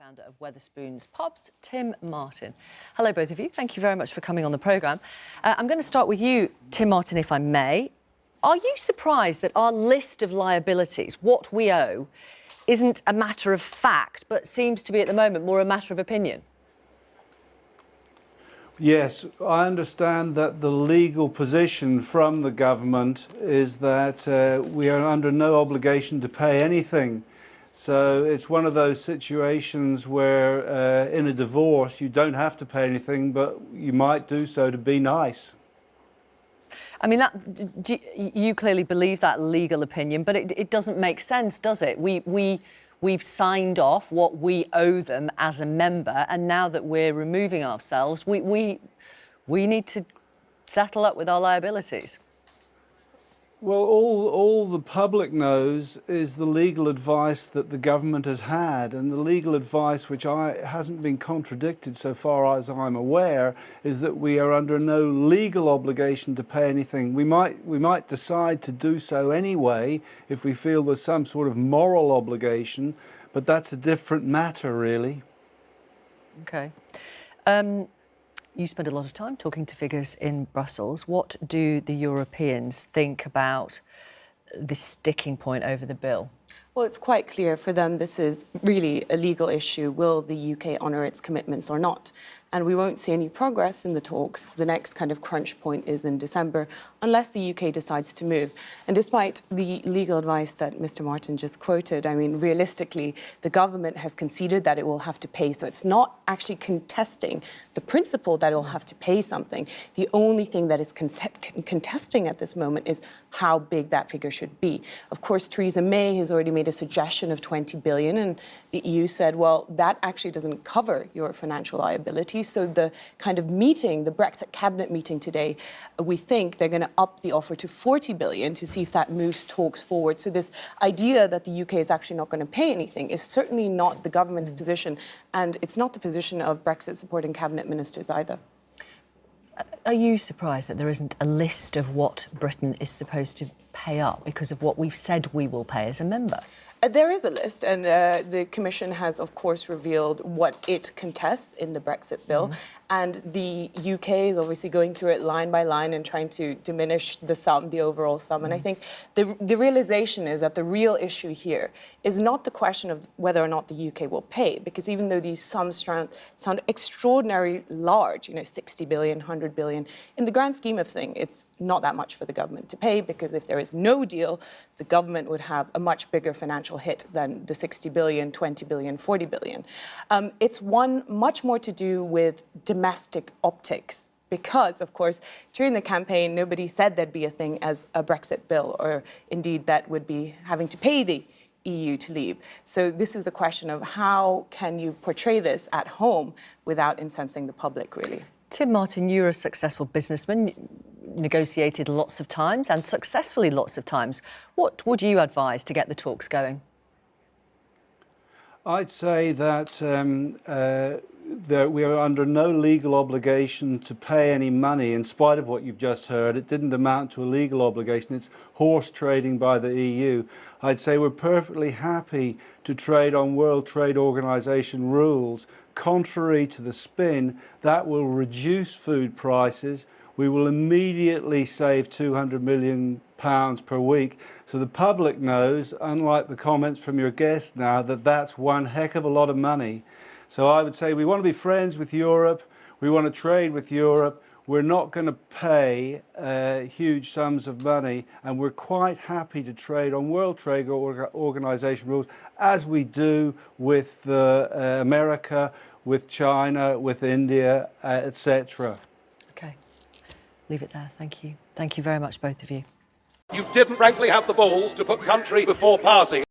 founder of Weatherspoons Pubs, Tim Martin. Hello, both of you. Thank you very much for coming on the programme. I'm going to start with you, Tim Martin, if I may. Are you surprised that our list of liabilities, what we owe, isn't a matter of fact, but seems to be at the moment more a matter of opinion? Yes, I understand that the legal position from the government is that we are under no obligation to pay anything. So it's one of those situations where in a divorce you don't have to pay anything, but you might do so to be nice. I mean, you clearly believe that legal opinion, but it doesn't make sense, does it? We've signed off what we owe them as a member, and now that we're removing ourselves, we need to settle up with our liabilities. Well, all the public knows is the legal advice that the government has had, and the legal advice, which hasn't been contradicted so far as I'm aware, is that we are under no legal obligation to pay anything. We might decide to do so anyway if we feel there's some sort of moral obligation, but that's a different matter, really. Okay. You spend a lot of time talking to figures in Brussels. What do the Europeans think about this sticking point over the bill? Well, it's quite clear for them this is really a legal issue. Will the UK honour its commitments or not? And we won't see any progress in the talks. The next kind of crunch point is in December, unless the UK decides to move. And despite the legal advice that Mr. Martin just quoted, I mean, realistically, the government has conceded that it will have to pay. So it's not actually contesting the principle that it will have to pay something. The only thing that is contesting at this moment is how big that figure should be. Of course, Theresa May has already made a suggestion of 20 billion, and the EU said, well, that actually doesn't cover your financial liabilities. So the kind of meeting, the Brexit cabinet meeting today, we think they're going to up the offer to 40 billion to see if that moves talks forward. So this idea that the UK is actually not going to pay anything is certainly not the government's position, and it's not the position of Brexit supporting cabinet ministers either. Are you surprised that there isn't a list of what Britain is supposed to pay up because of what we've said we will pay as a member? There is a list, and the Commission has, of course, revealed what it contests in the Brexit bill. And the UK is obviously going through it line by line and trying to diminish the sum, the overall sum. And I think the realization is that the real issue here is not the question of whether or not the UK will pay, because even though these sums sound extraordinarily large, 60 billion, 100 billion, in the grand scheme of things, it's not that much for the government to pay, because if there is no deal, the government would have a much bigger financial hit than the 60 billion, 20 billion, 40 billion. It's much more to do with domestic optics, because, of course, during the campaign, nobody said there'd be a thing as a Brexit bill, or indeed that would be having to pay the EU to leave. So this is a question of how can you portray this at home without incensing the public, really. Tim Martin, you're a successful businessman, negotiated lots of times and successfully lots of times. What would you advise to get the talks going? I'd say that we are under no legal obligation to pay any money, in spite of what you've just heard. It didn't amount to a legal obligation. It's horse trading by the EU. I'd say we're perfectly happy to trade on World Trade Organization rules. Contrary to the spin, that will reduce food prices. We will immediately save £200 million per week. So the public knows, unlike the comments from your guest now, that that's one heck of a lot of money. So I would say we want to be friends with Europe. We want to trade with Europe. We're not going to pay huge sums of money, and we're quite happy to trade on World Trade Organization rules, as we do with America, with China, with India, etc. Okay, leave it there. Thank you. Thank you very much, both of you. You didn't frankly have the balls to put country before party.